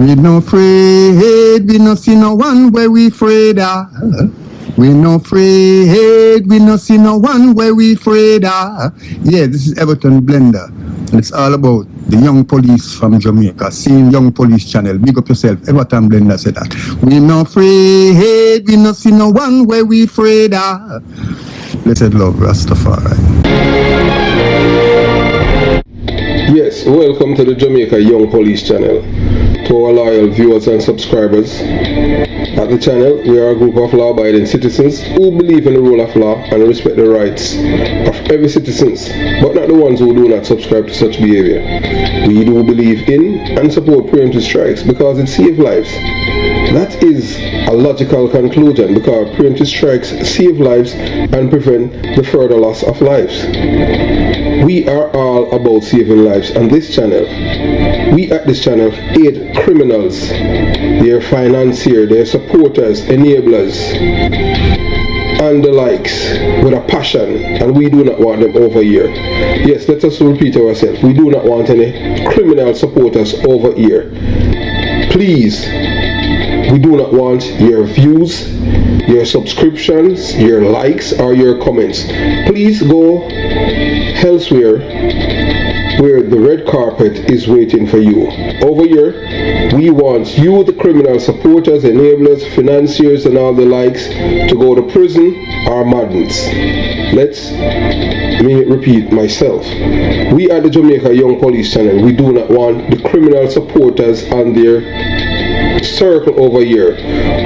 We no afraid, we no see no one where we afraid of. We no afraid, we no see no one where we afraid of. Yeah, this is Everton Blender. And it's all about the young police from Jamaica, seeing Young Police Channel. Big up yourself, Everton Blender said that. We no afraid, we no see no one where we afraid of. Blessed love, Rastafari. Yes, welcome to the Jamaica Young Police Channel. To our loyal viewers and subscribers, at the channel we are a group of law-abiding citizens who believe in the rule of law and respect the rights of every citizen, but not the ones who do not subscribe to such behavior. We do believe in and support preemptive strikes because it saves lives. That is a logical conclusion because preemptive strikes save lives and prevent the further loss of lives. We are all about saving lives on this channel. We at this channel aid criminals, their financiers, their supporters, enablers, and the likes with a passion, and we do not want them over here. Yes, let us repeat ourselves. We do not want any criminal supporters over here. Please, we do not want your views, your subscriptions, your likes, or your comments. Please go elsewhere where the red carpet is waiting for you. Over here, we want you, the criminal supporters, enablers, financiers, and all the likes, to go to prison or madness. Let me repeat myself. We at the Jamaica Young Police Channel, we do not want the criminal supporters and their circle over here.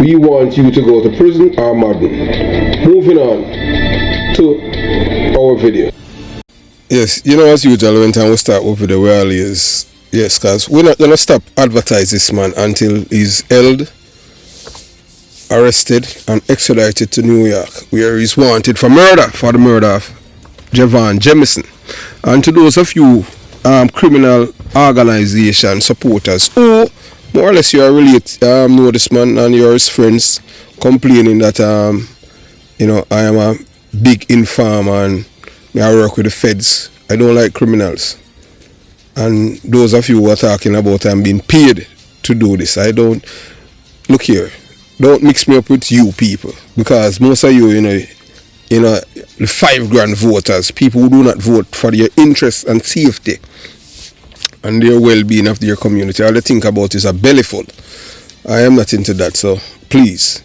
We want you to go to prison or madden. Moving on to our video. Yes, you know, as usual, when time we start with the well is, yes, because we're not going to stop advertise this man until he's held, arrested, and extradited to New York, where he's wanted for murder, for the murder of Javon Jamison. And to those of you criminal organization supporters who more or less you are relate, know this man and you're his friends, complaining that you know, I am a big informer and I work with the feds. I don't like criminals. And those of you who are talking about I'm being paid to do this, I don't. Look here, don't mix me up with you people, because most of you, you know, the 5 grand voters, people who do not vote for their interests and safety and their well-being of their community. All they think about is a bellyful. I am not into that, so please,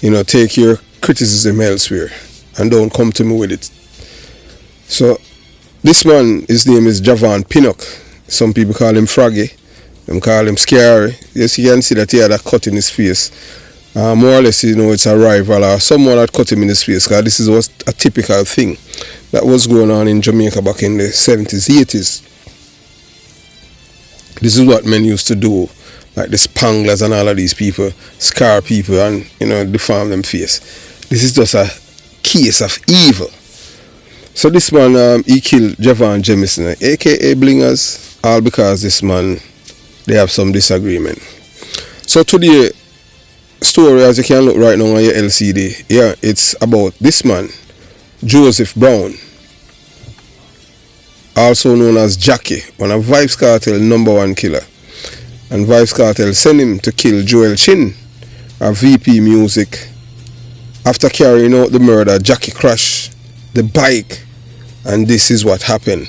you know, take your criticism elsewhere and don't come to me with it. So this man, his name is Javon Pinnock. Some people call him Froggy, some call him Scary. Yes, you can see that he had a cut in his face. More or less, you know, it's a rival or someone had cut him in his face, because this was a typical thing that was going on in Jamaica back in the 70s, 80s. This is what men used to do, like the Spanglers and all of these people, scar people and, you know, deform them face. This is just a case of evil. So this man, he killed Javon Jamison, aka Blingers, all because this man, they have some disagreement. So today, story, as you can look right now on your LCD, yeah, it's about this man, Joseph Brown, also known as Jackie, one of Vybz Kartel #1 killer. And Vybz Kartel sent him to kill Joel Chin, a VP Music. After carrying out the murder, Jackie crashed the bike, and this is what happened.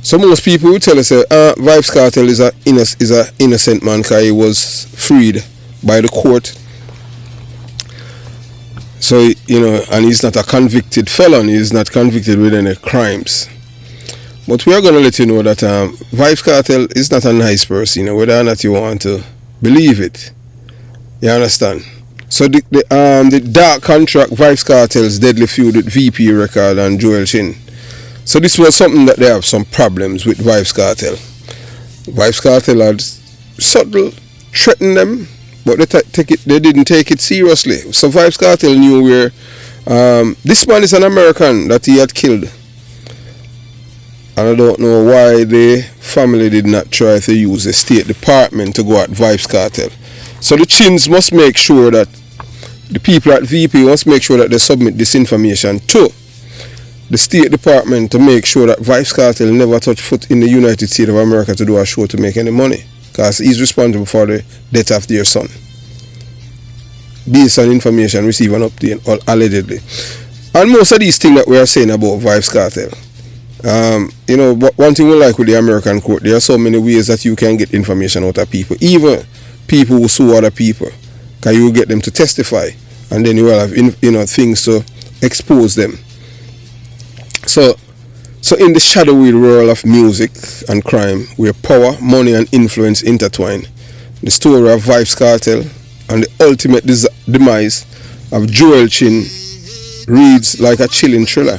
So most people will tell us Vybz Kartel is a innocent man because he was freed by the court. So, you know, and he's not a convicted felon. He's not convicted with any crimes. But we are going to let you know that Vybz Kartel is not a nice person, you know, whether or not you want to believe it. You understand? So the dark contract, Vybz Kartel's deadly feud with VP Record and Joel Chin. So this was something that they have some problems with Vybz Kartel. Vybz Kartel had subtle threatened them, but they didn't take it seriously. So Vybz Kartel knew where this man is an American that he had killed. And I don't know why the family did not try to use the State Department to go at Vybz Kartel. So the Chins must make sure that the people at VP must make sure that they submit this information to the State Department to make sure that Vybz Kartel never touch foot in the United States of America to do a show to make any money. because he's responsible for the death of their son, based on information received and obtained, or allegedly. And most of these things that we are saying about Vybz Kartel, one thing we like with the American court, there are so many ways that you can get information out of people, even people who sue other people, because you will get them to testify, and then you will have things to expose them. So in the shadowy world of music and crime, where power, money, and influence intertwine, the story of Vybz Kartel and the ultimate demise of Joel Chin reads like a chilling thriller.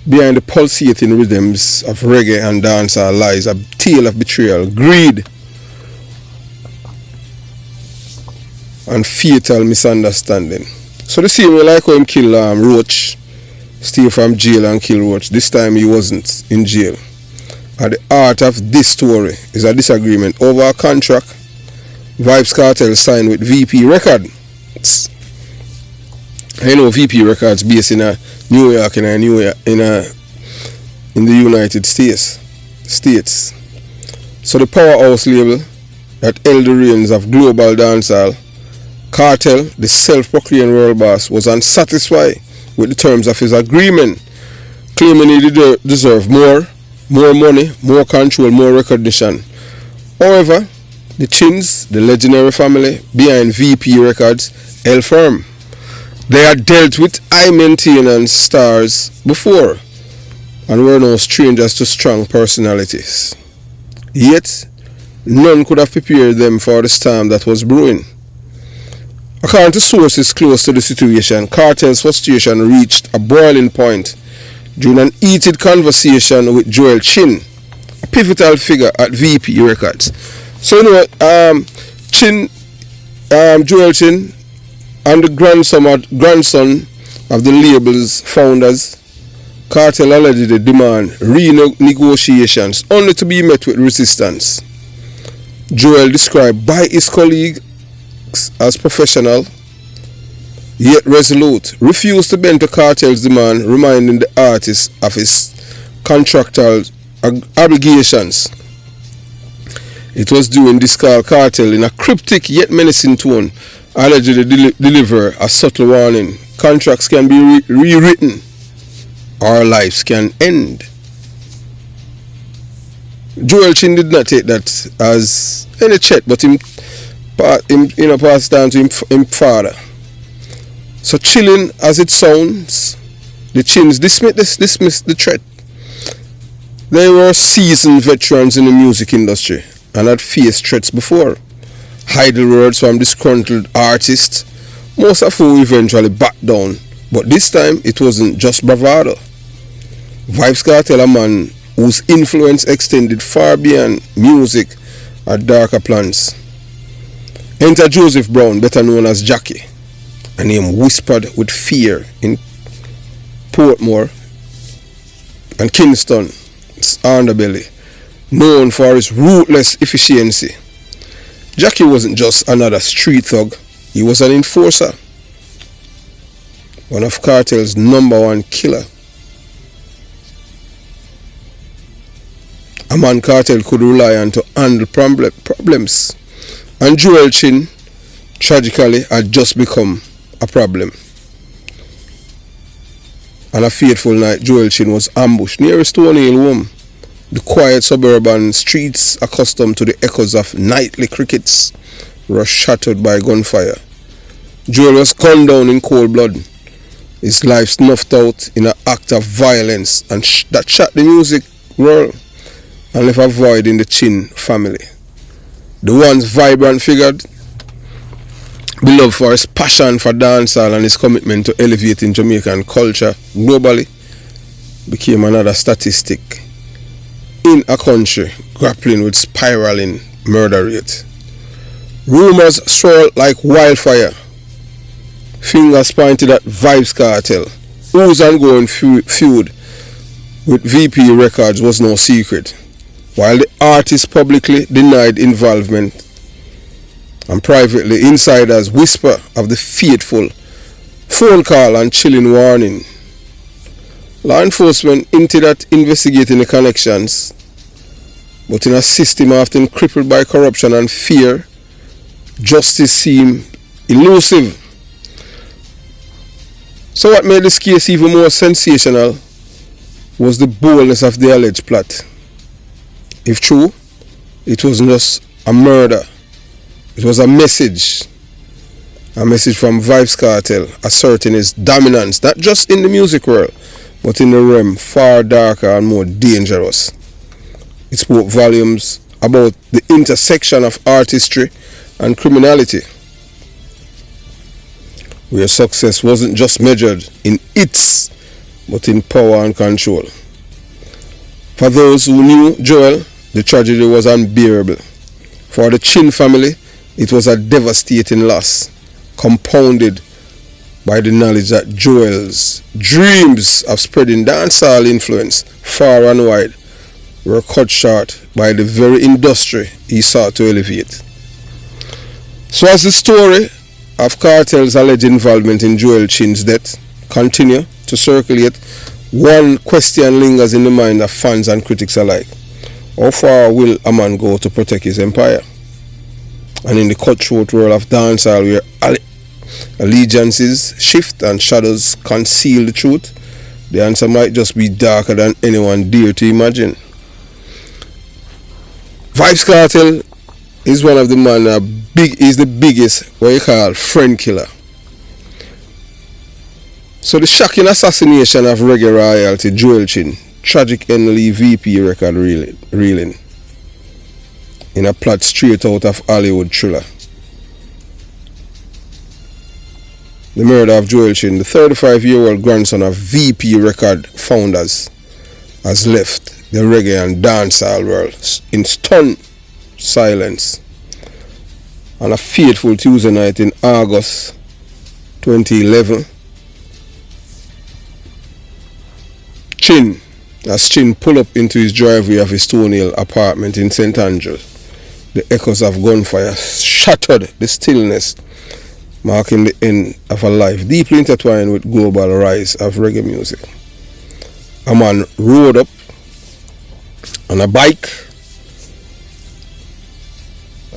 Behind the pulsating rhythms of reggae and dancehall lies a tale of betrayal, greed, and fatal misunderstanding. So the same way like how him kill Roach, stay from jail and kill Roach, this time he wasn't in jail. At the heart of this story is a disagreement over a contract Vybz Kartel signed with VP Records. VP Records based in New York, in the United States. So the powerhouse label that held the reins of global dancehall, Kartel, the self-proclaimed world boss, was unsatisfied with the terms of his agreement, claiming he deserved more money, more control, more recognition. However, the Chins, the legendary family behind VP Records, held firm. They had dealt with high maintenance stars before and were no strangers to strong personalities. Yet, none could have prepared them for the storm that was brewing. According to sources close to the situation, Kartel's frustration reached a boiling point during an heated conversation with Joel Chin, a pivotal figure at VP Records. So Joel Chin, and the grandson of the label's founders, Kartel allegedly demand renegotiations, only to be met with resistance. Joel, described by his colleagues as professional yet resolute, refused to bend to Kartel's demand, reminding the artist of his contractual obligations. It was during this call Kartel, in a cryptic yet menacing tone, allegedly deliver a subtle warning: contracts can be rewritten, our lives can end. Joel Chin did not take that as any threat, but him passed down to him father. So chilling as it sounds, the Chins dismissed the threat. They were seasoned veterans in the music industry and had faced threats before. Idle words from disgruntled artists, most of whom eventually backed down, but this time it wasn't just bravado. Vybz Kartel, a man whose influence extended far beyond music, had darker plans. Enter Joseph Brown, better known as Jackie, a name whispered with fear in Portmore and Kingston's underbelly, known for his ruthless efficiency. Jackie wasn't just another street thug, he was an enforcer, one of Kartel's #1 killer. A man Kartel could rely on to handle problems, and Joel Chin, tragically, had just become a problem. On a fateful night, Joel Chin was ambushed near a Stony Hill home. The quiet suburban streets, accustomed to the echoes of nightly crickets, were shattered by gunfire. Joel was gunned down in cold blood, his life snuffed out in an act of violence and that shocked the music world and left a void in the Chin family. The once vibrant figure, beloved for his passion for dancehall and his commitment to elevating Jamaican culture globally, became another statistic in a country grappling with spiraling murder rate. Rumors swirled like wildfire. Fingers pointed at Vybz Kartel, whose ongoing feud with VP Records was no secret, while the artist publicly denied involvement, and privately insiders whisper of the fateful phone call and chilling warning. Law enforcement hinted at investigating the connections, But in a system often crippled by corruption and fear, justice seemed elusive. So what made this case even more sensational was the boldness of the alleged plot. If true, it wasn't just a murder. It was a message from Vybz Kartel asserting his dominance, not just in the music world, but in the realm far darker and more dangerous. It spoke volumes about the intersection of artistry and criminality, where success wasn't just measured in hits, but in power and control. For those who knew Joel, the tragedy was unbearable. For the Chin family, it was a devastating loss, compounded by the knowledge that Joel's dreams of spreading dancehall influence far and wide were cut short by the very industry he sought to elevate. So as the story of Kartel's alleged involvement in Joel Chin's death continue to circulate, one question lingers in the mind of fans and critics alike. How far will a man go to protect his empire? And in the cutthroat world of dancehall, where allegiances shift and shadows conceal the truth, the answer might just be darker than anyone dare to imagine. Vybz Kartel is one of the man is the biggest what you call friend killer. So the shocking assassination of reggae royalty Joel Chin, tragic Henley VP record reeling in a plot straight out of Hollywood thriller. The murder of Joel Chin, the 35-year-old grandson of VP record founders, has left the reggae and dancehall world in stunned silence. On a fateful Tuesday night in August 2011, Chin pulled up into his driveway of his Stone Hill apartment in St. Andrews. The echoes of gunfire shattered the stillness, marking the end of a life deeply intertwined with global rise of reggae music. A man rode up on a bike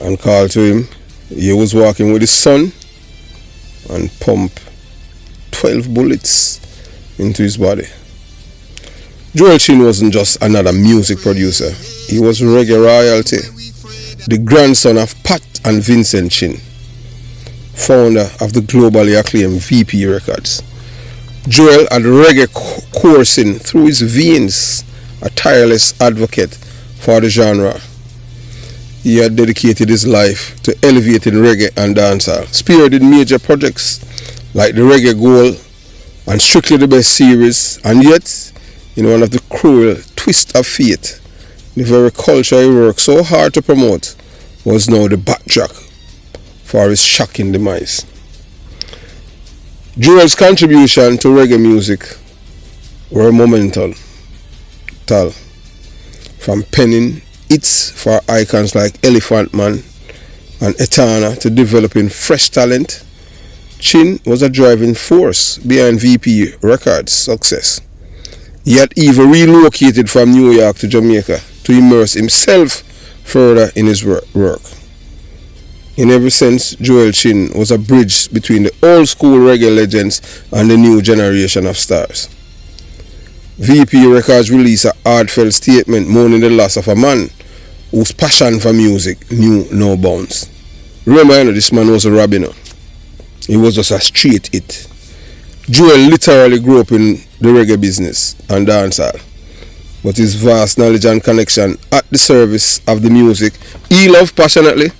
and called to him. He was walking with his son and pumped 12 bullets into his body. Joel Chin wasn't just another music producer. He was reggae royalty, the grandson of Pat and Vincent Chin, founder of the globally acclaimed VP Records. Joel had reggae coursing through his veins, a tireless advocate for the genre. He had dedicated his life to elevating reggae and dancehall, spearheading major projects like the Reggae Gold and Strictly the Best series, and yet, in one of the cruel twists of fate, the very culture he worked so hard to promote was now the backtrack for his shocking demise. Joel's contribution to reggae music were monumental, from penning hits for icons like Elephant Man and Etana to developing fresh talent. Chin was a driving force behind VP Records' success. He had even relocated from New York to Jamaica to immerse himself further in his work. In every sense, Joel Chin was a bridge between the old school reggae legends and the new generation of stars. VP Records released a heartfelt statement mourning the loss of a man whose passion for music knew no bounds. Remember, this man was a rabbiner. He was just a straight hit. Joel literally grew up in the reggae business and dancehall, but his vast knowledge and connection at the service of the music he loved passionately.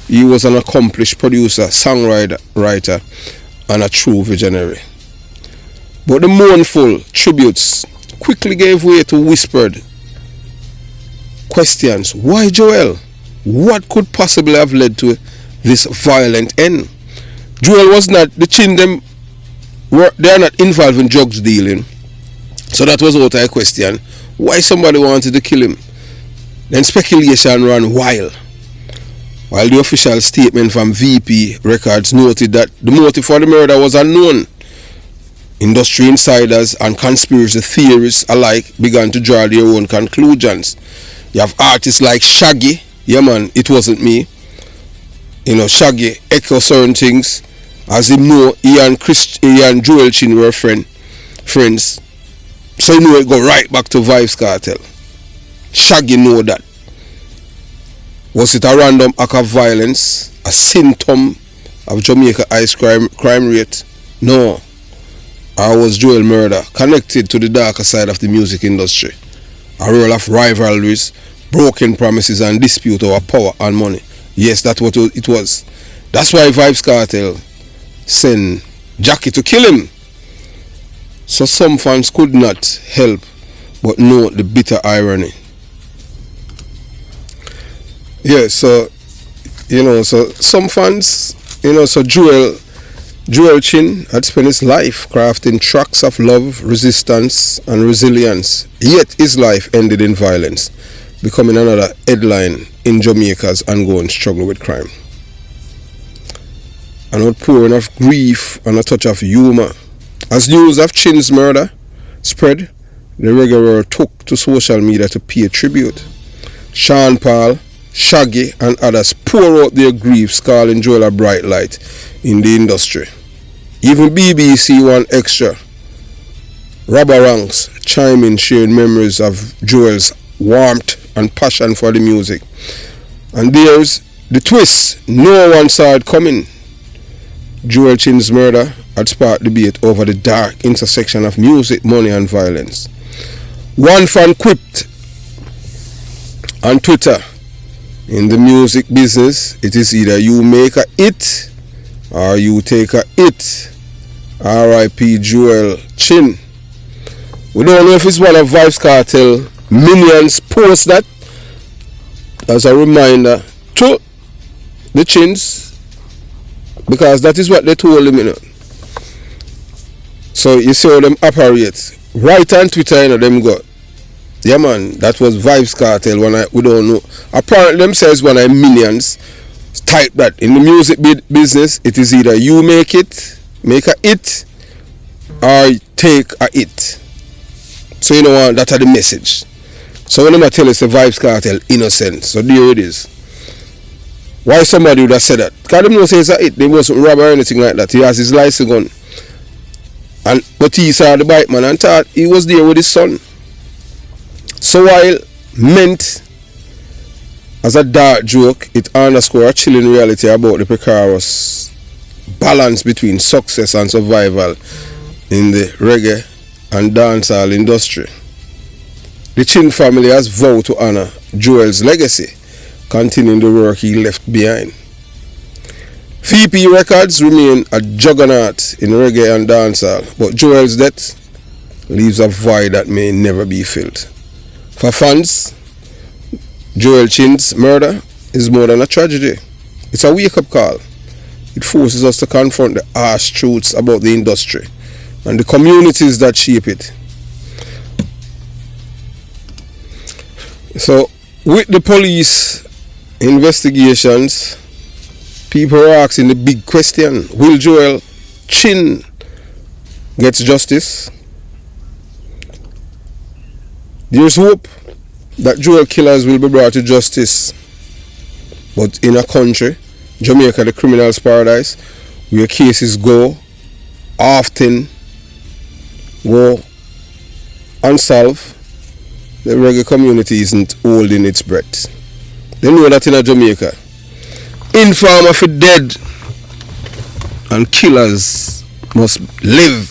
He was an accomplished producer, songwriter, and a true visionary. But the mournful tributes quickly gave way to whispered questions. Why Joel? What could possibly have led to this violent end? Joel was not, the Chin they are not involved in drugs dealing. So that was out of a question. Why somebody wanted to kill him? Then speculation ran wild. While the official statement from VP Records noted that the motive for the murder was unknown, industry insiders and conspiracy theorists alike began to draw their own conclusions. You have artists like Shaggy. Yeah man, it wasn't me. You know, Shaggy echo certain things. As him know, he and Joel Chin were friends. So you know it go right back to Vybz Kartel. Shaggy know that. Was it a random act of violence? A symptom of Jamaica high crime rate? No. Or was Joel murder connected to the darker side of the music industry? A role of rivalries, broken promises and dispute over power and money. Yes, that's what it was. That's why Vybz Kartel sent Jackie to kill him. So some fans could not help but note the bitter irony. Yeah, so so some fans, so Joel Chin had spent his life crafting tracks of love, resistance and resilience. Yet his life ended in violence, becoming another headline in Jamaica's ongoing struggle with crime. And with pouring of grief and a touch of humor. As news of Chin's murder spread, the reggae world took to social media to pay tribute. Sean Paul, Shaggy and others pour out their griefs, calling Joel a bright light in the industry. Even BBC One Extra, Rubber Ranks chime in, sharing memories of Joel's warmth and passion for the music. And there's the twist no one saw it coming. Joel Chin's murder had sparked debate over the dark intersection of music, money and violence. One fan quipped on Twitter, "In the music business, it is either you make a hit or you take a hit. R.I.P. Joel Chin." We don't know if it's one of Vybz Kartel minions post that as a reminder to the Chins, because that is what they told him, So you see how them operate. Right on Twitter, them got. Yeah man, that was Vybz Kartel. We don't know. Apparently themselves one of minions type that in the music business, it is either you make a hit, or take a hit. So you know what, that's the message. So when I tell us the Vybz Kartel innocent, so there it is. Why somebody would have said that? Because them know say it's a hit, they wasn't rob or anything like that. He has his license gun. But he saw the bike man and thought he was there with his son. So while meant as a dark joke, it underscores a chilling reality about the precarious balance between success and survival in the reggae and dancehall industry. The Chin family has vowed to honor Joel's legacy, continuing the work he left behind. VP Records remain a juggernaut in reggae and dancehall, but Joel's death leaves a void that may never be filled. For fans, Joel Chin's murder is more than a tragedy. It's a wake-up call. It forces us to confront the harsh truths about the industry and the communities that shape it. So, with the police investigations, people are asking the big question: will Joel Chin get justice? There's hope that Joel killers will be brought to justice. But in a country, Jamaica, the criminal's paradise, where cases often go unsolved, the reggae community isn't holding its breath. They know that in Jamaica, informer for dead and killers must live.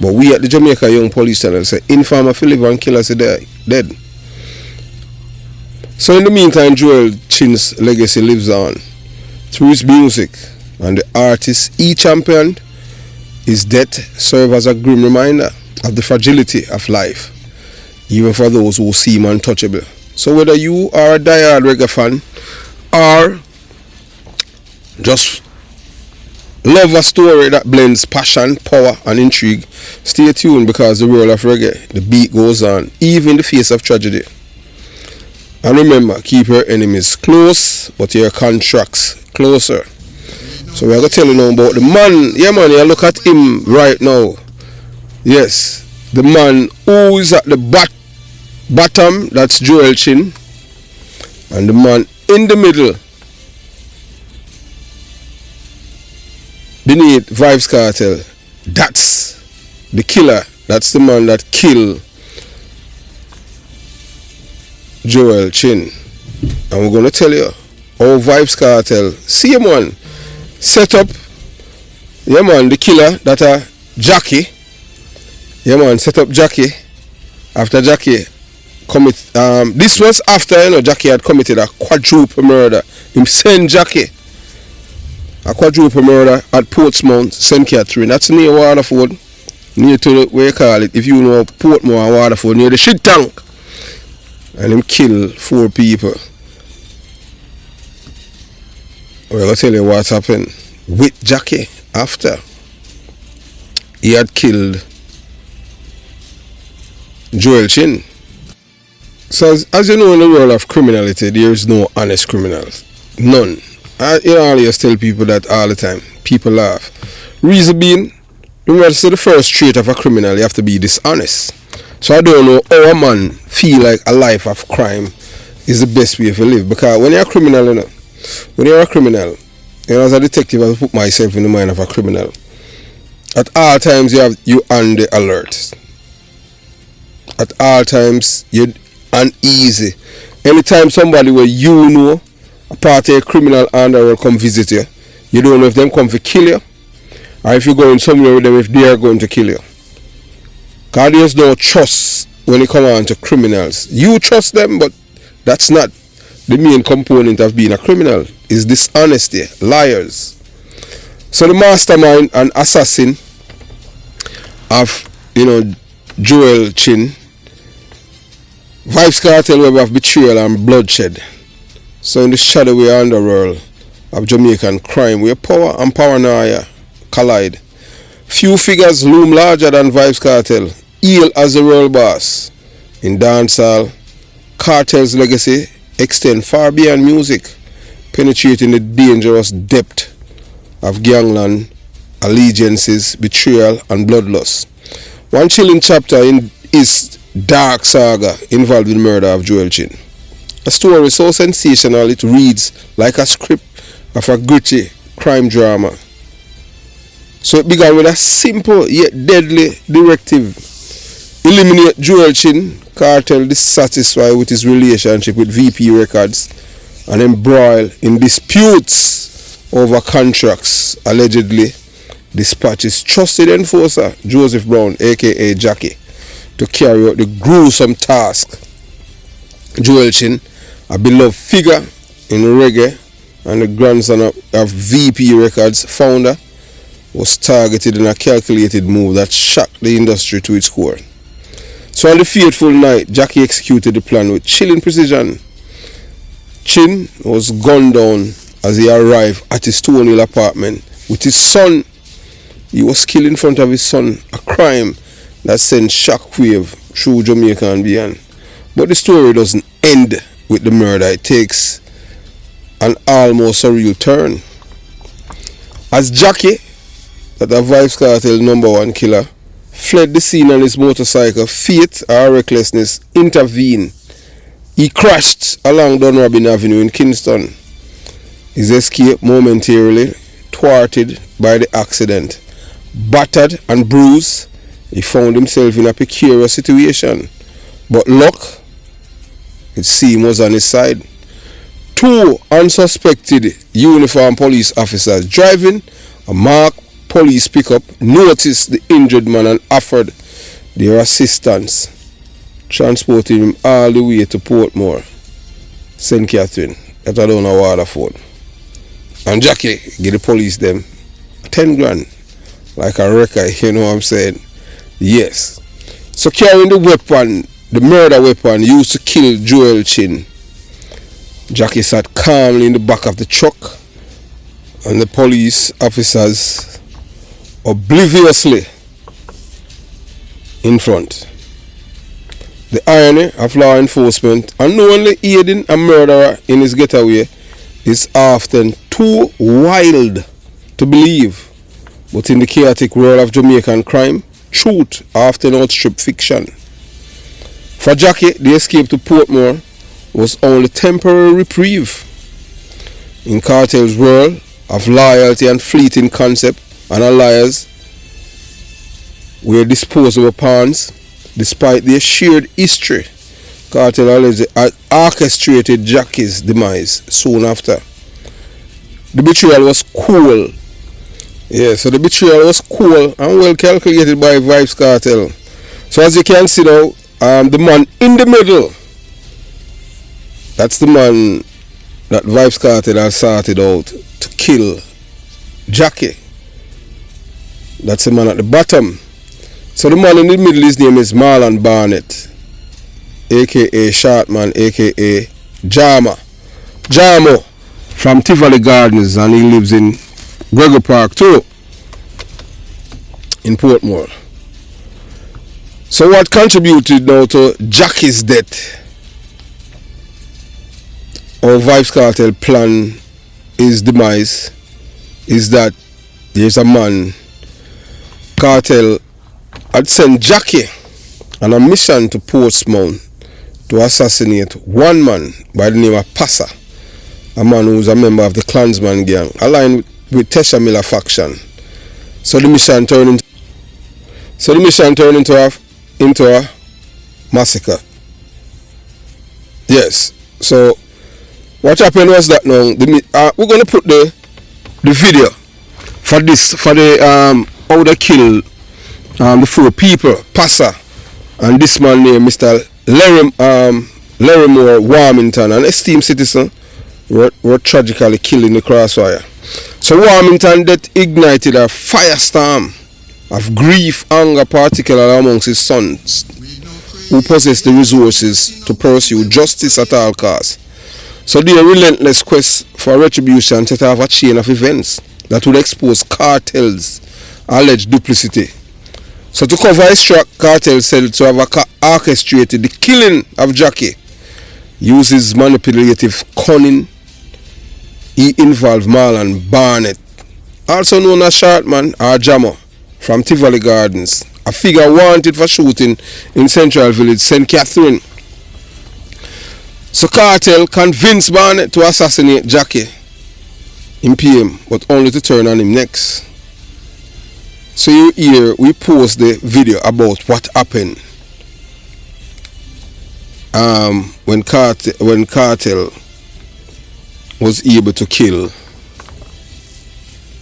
But we at the Jamaica Young Police Channel say informer for live and killers are dead. So in the meantime, Joel Chin's legacy lives on through his music, and the artist he championed. His death serves as a grim reminder of the fragility of life, even for those who seem untouchable. So whether you are a diehard reggae fan or just love a story that blends passion, power and intrigue, stay tuned, because the world of reggae, the beat goes on, even in the face of tragedy. And remember, keep your enemies close, but your contracts closer. So we're going to tell you now about the man. Yeah man, you look at him right now. Yes, the man who is at the bottom, that's Joel Chin. And the man in the middle, beneath Vybz Kartel, that's the killer. That's the man that killed Joel Chin. And we're going to tell you how Vybz Kartel, see him man, set up, yeah man, the killer that a Jackie, yeah man, set up Jackie. After Jackie commit, this was after Jackie had committed a quadruple murder. Him send Jackie a quadruple murder at Portsmouth, St. Catherine. That's near Waterford, near to where you call it, if you know Portmore and Waterford, near the shit tank. And him kill 4 people. Well, I'll tell you what happened with Jackie after he had killed Joel Chin. So as you know, in the world of criminality, there is no honest criminals. None. You always tell people that all the time. People laugh. Reason being, remember, so the first trait of a criminal, you have to be dishonest. So I don't know how a man feel like a life of crime is the best way to live. Because when you're a criminal, as a detective, I put myself in the mind of a criminal. At all times you on the alert. At all times you're uneasy. Anytime somebody where you know a part of a criminal underworld come visit you, you don't know if them come to kill you or if you're going somewhere with them if they are going to kill you. Because there's no trust when it comes on to criminals. You trust them, but that's not the main component of being a criminal. Is dishonesty, liars. So the mastermind and assassin of Joel Chin, Vybz Kartel web of betrayal and bloodshed. So in the shadowy underworld of Jamaican crime, where power and paranoia collide, few figures loom larger than Vybz Kartel, hail as the world boss. In dancehall, Kartel's legacy extends far beyond music, penetrating the dangerous depth of gangland, allegiances, betrayal and bloodlust. One chilling chapter in his dark saga involved in the murder of Joel Chin. A story so sensational it reads like a script of a gritty crime drama. So it began with a simple yet deadly directive. Eliminate Joel Chin, Kartel dissatisfied with his relationship with VP Records and embroiled in disputes over contracts, allegedly dispatches trusted enforcer Joseph Brown, aka Jackie, to carry out the gruesome task. Joel Chin, a beloved figure in reggae and the grandson of VP Records founder, was targeted in a calculated move that shocked the industry to its core. So on the fateful night, Jackie executed the plan with chilling precision. Chin was gunned down as he arrived at his Stone Hill apartment with his son. He was killed in front of his son, a crime that sent shockwave through Jamaica and beyond. But the story doesn't end with the murder. It takes an almost surreal turn. As Jackie, that a Vybz Kartel #1 killer, fled the scene on his motorcycle, fate or recklessness intervened. He crashed along Dunrobin Avenue in Kingston. His escape momentarily thwarted by the accident. Battered and bruised, he found himself in a precarious situation. But luck, it seemed, was on his side. 2 unsuspected uniformed police officers driving a marked police pickup noticed the injured man and offered their assistance, transporting him all the way to Portmore, St. Catherine, at around Waterford. And Jackie give the police them 10 grand, like a record, you know what I'm saying? Yes. So carrying the weapon, the murder weapon used to kill Joel Chin, Jackie sat calmly in the back of the truck, and the police officers obliviously in front. The irony of law enforcement unknowingly aiding a murderer in his getaway is often too wild to believe, but in the chaotic world of Jamaican crime, truth often outstrips fiction. For Jackie, the escape to Portmore was only temporary reprieve. In Kartel's world of loyalty and fleeting concept, and allies were disposable pawns. Despite their shared history, Kartel allegedly orchestrated Jackie's demise soon after. The betrayal was cool. Yeah, so the betrayal was cool and well calculated by Vybz Kartel. So as you can see now, the man in the middle, that's the man that Vybz Kartel has sorted out to kill Jackie. That's the man at the bottom. So the man in the middle, his name is Marlon Barnett, aka Shortman, aka Jamo from Tivoli Gardens, and he lives in Gregor Park too, in Portmore. So what contributed now to Jackie's death, or Vybz Kartel plan his demise, is that there's a man, Kartel had sent Jackie on a mission to Portsmouth to assassinate one man by the name of Passa, a man who was a member of the Klansman gang, aligned with Tesha Miller faction. So the mission turned into a massacre. Yes. So what happened was that now we're gonna put the video for the how they kill the 4 people, Passa, and this man named Mr. Larimore Warmington, an esteemed citizen, were tragically killed in the crossfire. So Warmington death ignited a firestorm of grief, anger, particularly amongst his sons, who possessed the resources to pursue justice at all costs. So their relentless quest for retribution set off a chain of events that would expose Kartel's alleged duplicity. So to cover his track, Kartel said to have orchestrated the killing of Jackie. Uses manipulative cunning. He involved Marlon Barnett, also known as Shortman or Jamo, from Tivoli Gardens, a figure wanted for shooting in Central Village, St. Catherine. So Kartel convinced Barnett to assassinate Jackie in PM, but only to turn on him next. So here we post the video about what happened when Kartel was able to kill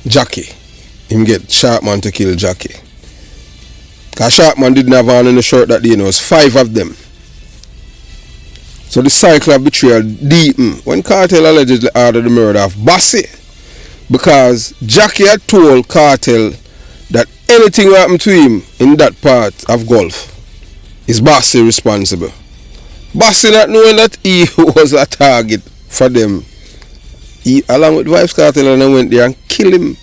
Jackie. Him get Shortman to kill Jackie. Because Shortman didn't have on any shirt that day, it was 5 of them. So the cycle of betrayal deepened when Kartel allegedly ordered the murder of Bassi, because Jackie had told Kartel that anything happened to him in that part of Gulf is Bassi responsible. Bassi, not knowing that he was a target for them, he, along with Vybz Kartel, and went there and killed him.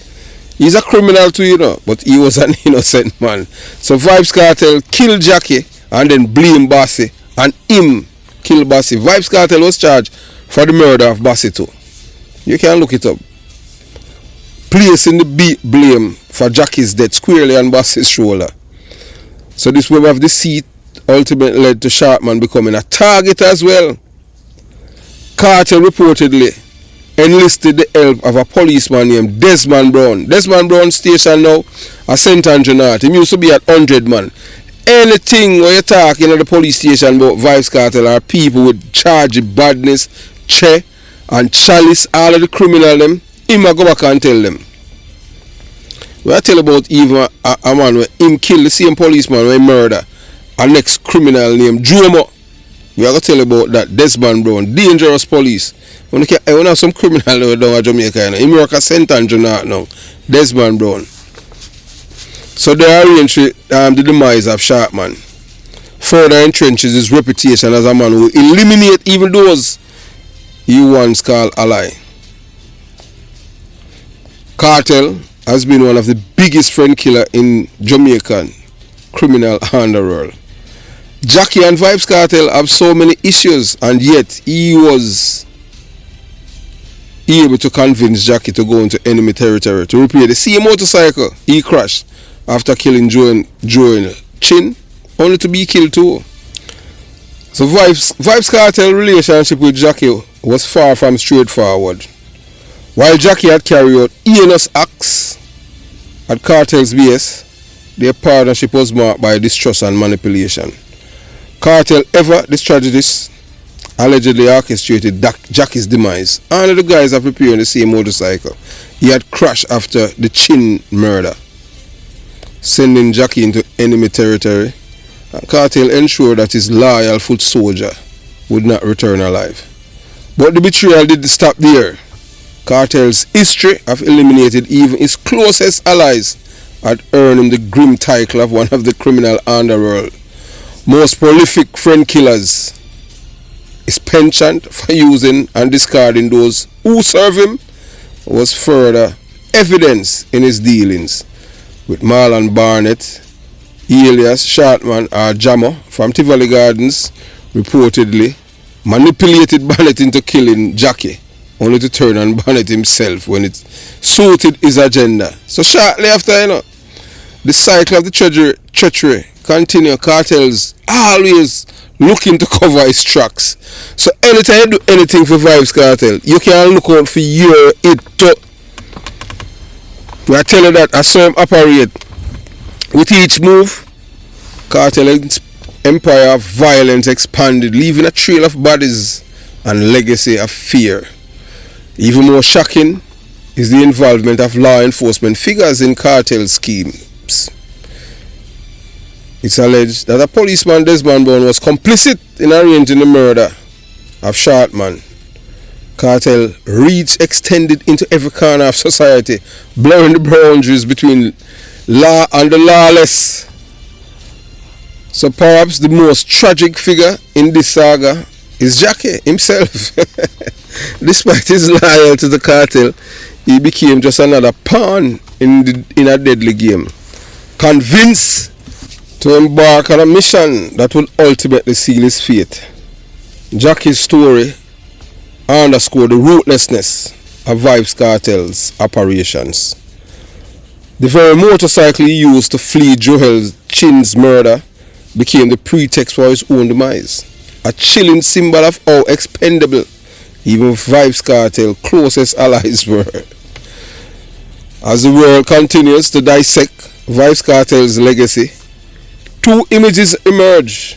He's a criminal too, you know, but he was an innocent man. So Vybz Kartel killed Jackie and then blamed Bassi, and him killed Bassi. Vybz Kartel was charged for the murder of Bassi too. You can look it up. Placing the blame for Jackie's death squarely on Bassi's shoulder. So this web of deceit ultimately led to Shortman becoming a target as well. Kartel reportedly enlisted the help of a policeman named Desmond Brown. Desmond Brown station now at St. Andrew North. He used to be at 100 man. Anything when you talk in the police station about Vybz Kartel or people with charge of badness, che and chalice, all of the criminal them, him go back and tell them. We are tell about even a man where him kill the same policeman when murder a next criminal named Jomo. We are going to tell about that. Desmond Brown, dangerous police. When you have some criminal down at Jamaica, he work at St. Andrew now. Desmond Brown. So they arranged the demise of Shortman. Further entrenches his reputation as a man who eliminate even those he once called ally. Kartel has been one of the biggest friend killer in Jamaican criminal underworld. Jackie and Vybz Kartel have so many issues, and yet he was able to convince Jackie to go into enemy territory to repair the same motorcycle he crashed after killing Joel Chin, only to be killed too. So Vybz Kartel relationship with Jackie was far from straightforward. While Jackie had carried out heinous acts at Kartel's base, their partnership was marked by distrust and manipulation. Kartel, ever the strategist, allegedly orchestrated Jackie's demise under the guise of repairing the same motorcycle he had crashed after the Chin murder, sending Jackie into enemy territory. Kartel ensured that his loyal foot soldier would not return alive. But the betrayal didn't stop there. Kartel's history have eliminated even his closest allies had earned him the grim title of one of the criminal underworld most prolific friend killers. His penchant for using and discarding those who serve him was further evidence in his dealings with Marlon Barnett, alias Shortman or Jammer from Tivoli Gardens, reportedly manipulated Barnett into killing Jackie, only to turn on Barnett himself when it suited his agenda. So shortly after, the cycle of the treachery continue. Kartel's always looking to cover his tracks. So anytime you do anything for Vybz Kartel, you can look out for your it. I tell you that I saw him operate. With each move, Kartel's empire of violence expanded, leaving a trail of bodies and legacy of fear. Even more shocking is the involvement of law enforcement figures in Kartel schemes. It's alleged that a policeman, Desmond Brown, was complicit in arranging the murder of Shortman. Kartel reach extended into every corner of society, blurring the boundaries between law and the lawless. So perhaps the most tragic figure in this saga is Jackie himself. Despite his loyalty to the cartel, he became just another pawn in a deadly game, convinced to embark on a mission that will ultimately seal his fate. Jackie's story underscored the ruthlessness of Vybz Kartel's operations. The very motorcycle he used to flee Joel Chin's murder became the pretext for his own demise, a chilling symbol of how expendable even Vybz Kartel's closest allies were. As the world continues to dissect Vybz Kartel's legacy, two images emerge.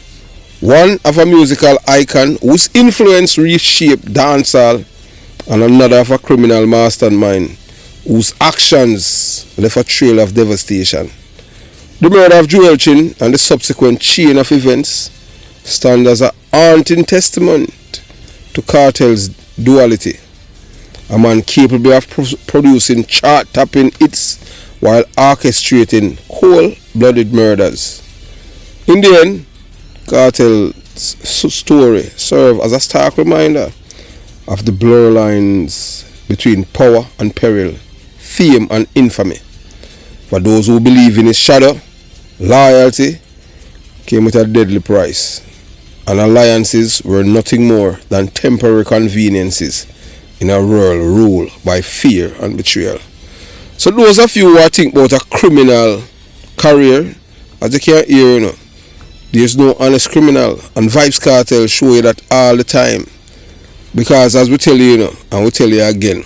One of a musical icon whose influence reshaped dancehall, and another of a criminal mastermind whose actions left a trail of devastation. The murder of Joel Chin and the subsequent chain of events stand as a haunting testament to Kartel's duality. A man capable of producing chart-topping hits while orchestrating cold-blooded murders. In the end, Kartel's story serves as a stark reminder of the blurred lines between power and peril, fame and infamy. For those who believe in his shadow, loyalty came with a deadly price, and alliances were nothing more than temporary conveniences in a world ruled by fear and betrayal. So those of you who are thinking about a criminal career, as you can hear, there's no honest criminal, and Vybz Kartel show you that all the time. Because as we tell you, and we tell you again,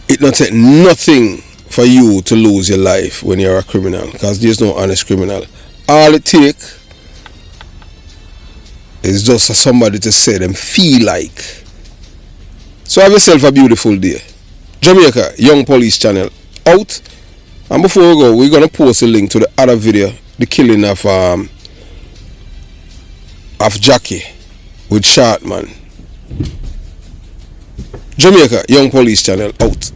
it not take nothing for you to lose your life when you're a criminal, because there's no honest criminal. All it takes is just for somebody to say them feel like. So have yourself a beautiful day. Jamaica Young Police Channel out. And before we go, we're gonna post a link to the other video, the killing of Jackie with Shortman. Jamaica Young Police Channel out.